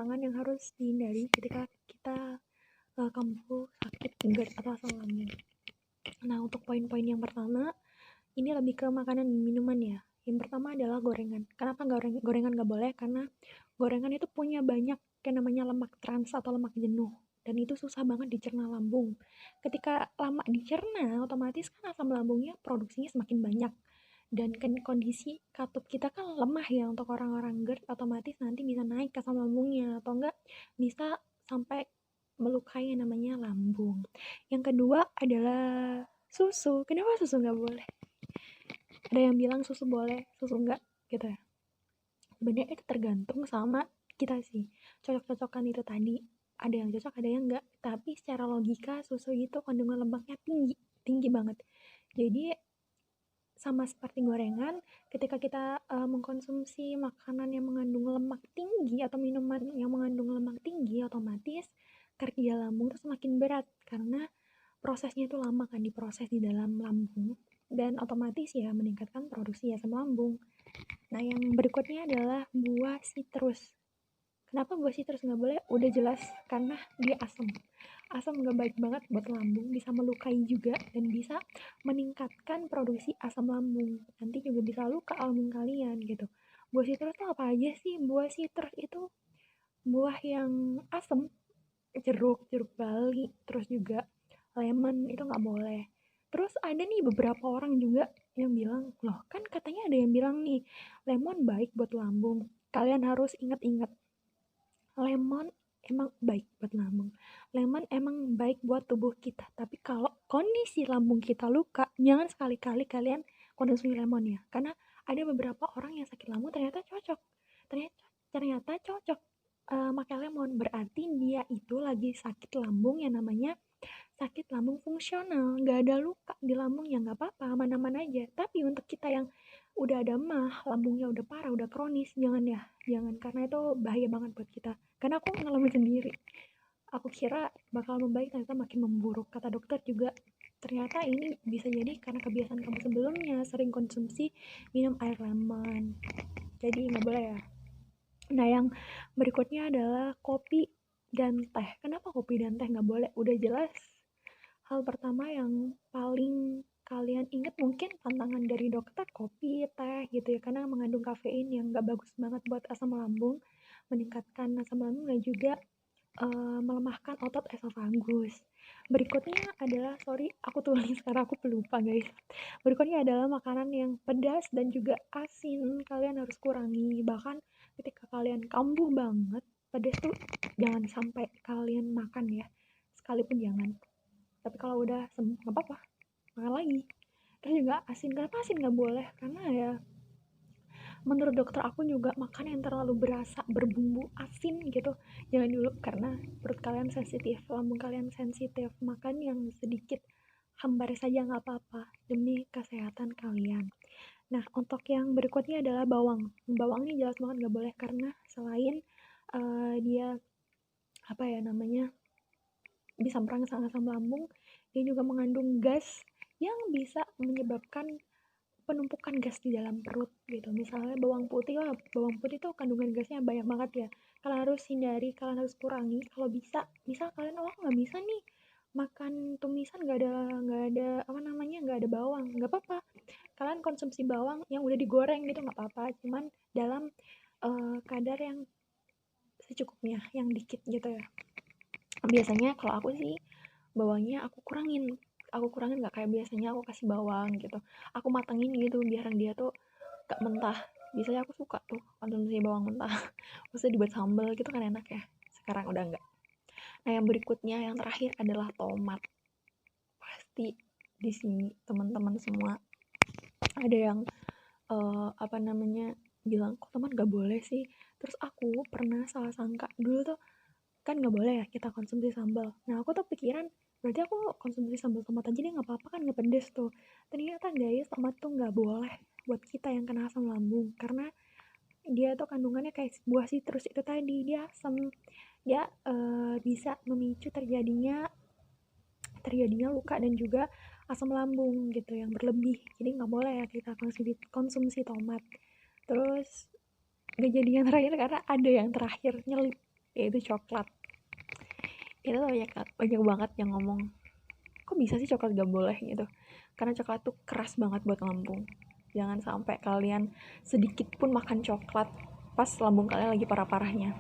penyimpangan yang harus dihindari ketika kita kambuh sakit GERD atau asam lambung. Nah, untuk poin-poin yang pertama, ini lebih ke makanan dan minuman ya. Yang pertama adalah gorengan. Kenapa gorengan nggak boleh? Karena gorengan itu punya banyak yang namanya lemak trans atau lemak jenuh. Dan itu susah banget dicerna lambung. Ketika lama dicerna, otomatis kan asam lambungnya produksinya semakin banyak. Dan kondisi katup kita kan lemah ya untuk orang-orang GERD, otomatis nanti bisa naik asam lambungnya atau enggak bisa sampai melukai yang namanya lambung. Yang kedua adalah susu. Kenapa susu nggak boleh? Ada yang bilang susu boleh, susu enggak gitu ya. Sebenarnya itu tergantung sama kita sih. Cocok-cocokan itu tadi. Ada yang cocok, ada yang enggak. Tapi secara logika susu itu kandungan lemaknya tinggi banget. Jadi sama seperti gorengan, ketika kita mengkonsumsi makanan yang mengandung lemak tinggi atau minuman yang mengandung lemak tinggi, otomatis kerja lambung itu semakin berat karena prosesnya itu lama kan diproses di dalam lambung dan otomatis ya meningkatkan produksi asam lambung. Nah, yang berikutnya adalah buah sitrus. Kenapa buah sitrus nggak boleh? Udah jelas karena dia asam. Asam nggak baik banget buat lambung, bisa melukai juga dan bisa meningkatkan produksi asam lambung. Nanti juga bisa luka lambung kalian gitu. Buah sitrus itu apa aja sih? Buah sitrus itu buah yang asam, jeruk bali, terus juga lemon itu nggak boleh. Terus ada nih beberapa orang juga yang bilang, loh kan katanya ada yang bilang nih, lemon baik buat lambung. Kalian harus ingat-ingat, lemon emang baik buat lambung. Lemon emang baik buat tubuh kita. Tapi kalau kondisi lambung kita luka, jangan sekali-kali kalian konsumsi lemon ya. Karena ada beberapa orang yang sakit lambung ternyata cocok. Ternyata cocok pakai lemon. Berarti dia itu lagi sakit lambung yang namanya sakit lambung fungsional, nggak ada luka di lambung ya nggak apa-apa, aman-aman aja. Tapi untuk kita yang udah ada mah, lambungnya udah parah, udah kronis, jangan ya, jangan, karena itu bahaya banget buat kita. Karena aku ngalamin sendiri, aku kira bakal membaik, ternyata makin memburuk. Kata dokter juga, ternyata ini bisa jadi karena kebiasaan kamu sebelumnya sering konsumsi minum air lemon, jadi nggak boleh ya. Nah, yang berikutnya adalah kopi dan teh. Kenapa kopi dan teh nggak boleh? Udah jelas. Hal pertama yang paling kalian ingat mungkin pantangan dari dokter, kopi, teh gitu ya, karena mengandung kafein yang gak bagus banget buat asam lambung, meningkatkan asam lambung dan juga melemahkan otot esofagus. Berikutnya adalah, sorry aku tulis karena aku pelupa guys. Berikutnya adalah makanan yang pedas dan juga asin, kalian harus kurangi. Bahkan ketika kalian kambuh banget, pedas tuh jangan sampai kalian makan ya, sekalipun jangan. Tapi kalau udah sembuh nggak apa-apa, makan lagi. Terus juga asin, kenapa asin nggak boleh? Karena ya menurut dokter aku juga makan yang terlalu berasa berbumbu asin gitu jangan dulu, karena perut kalian sensitif, lambung kalian sensitif. Makan yang sedikit hambar saja nggak apa-apa demi kesehatan kalian. Nah, untuk yang berikutnya adalah bawang. Bawang ini jelas banget nggak boleh karena selain dia apa ya namanya bisa merangsang asam lambung, dia juga mengandung gas yang bisa menyebabkan penumpukan gas di dalam perut gitu. Misalnya bawang putih tuh kandungan gasnya banyak banget ya. Kalian harus hindari, kalian harus kurangi kalau bisa. Misal kalian nggak bisa nih makan tumisan nggak ada bawang, nggak apa-apa. Kalian konsumsi bawang yang udah digoreng gitu nggak apa-apa, cuman dalam kadar yang secukupnya, yang dikit gitu ya. Biasanya kalau aku sih bawangnya aku kurangin nggak kayak biasanya aku kasih bawang gitu, aku matengin gitu biar dia tuh gak mentah. Biasanya aku suka tuh konsumsi bawang mentah maksudnya dibuat sambal gitu kan enak ya, sekarang udah enggak. Nah, yang berikutnya yang terakhir adalah tomat. Pasti di sini teman-teman semua ada yang bilang kok tomat gak boleh sih. Terus aku pernah salah sangka dulu tuh, kan nggak boleh ya kita konsumsi sambal. Nah, aku tuh pikiran berarti aku konsumsi sambal tomat aja deh nggak apa-apa kan, nggak pedes tuh. Ternyata guys, tomat tuh nggak boleh buat kita yang kena asam lambung karena dia tuh kandungannya kayak buah sitrus itu tadi, dia asam, dia bisa memicu terjadinya luka dan juga asam lambung gitu yang berlebih. Jadi nggak boleh ya kita konsumsi tomat. Terus kejadian terakhir, karena ada yang terakhir nyelip yaitu coklat. Itu banyak banget yang ngomong, kok bisa sih coklat gak boleh gitu, karena coklat tuh keras banget buat lambung. Jangan sampai kalian sedikit pun makan coklat pas lambung kalian lagi parah-parahnya.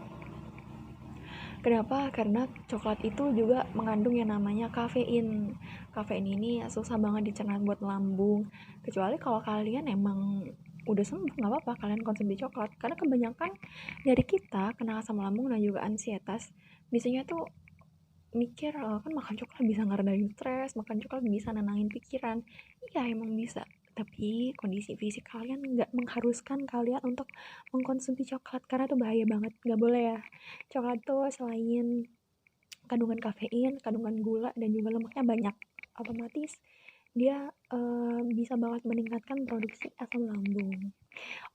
Kenapa? Karena coklat itu juga mengandung yang namanya kafein. Kafein ini susah banget dicerna buat lambung. Kecuali kalau kalian emang udah sembuh, nggak apa-apa kalian konsumsi coklat. Karena kebanyakan dari kita kena asam lambung dan juga ansietas, biasanya tuh mikir kan makan coklat bisa ngeredain stres, makan coklat bisa nenangin pikiran. Iya emang bisa, tapi kondisi fisik kalian nggak mengharuskan kalian untuk mengkonsumsi coklat karena itu bahaya banget, nggak boleh ya. Coklat tuh selain kandungan kafein, kandungan gula dan juga lemaknya banyak, otomatis dia bisa banget meningkatkan produksi asam lambung.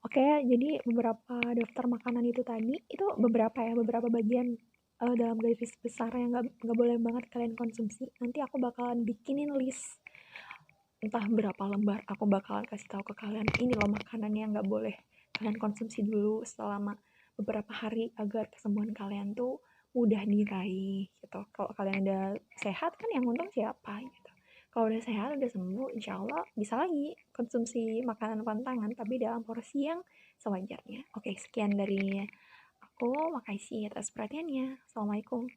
Oke, jadi beberapa daftar makanan itu tadi, itu beberapa bagian dalam garis besar yang nggak boleh banget kalian konsumsi. Nanti aku bakalan bikinin list, entah berapa lembar, aku bakalan kasih tahu ke kalian, ini loh makanan yang nggak boleh kalian konsumsi dulu selama beberapa hari agar kesembuhan kalian tuh mudah diraih gitu. Kalau kalian udah sehat kan yang untung siapa gitu. Kalau udah sehat, udah sembuh, insya Allah bisa lagi konsumsi makanan pantangan, tapi dalam porsi yang sewajarnya. Oke, sekian dari aku. Makasih atas perhatiannya. Assalamualaikum.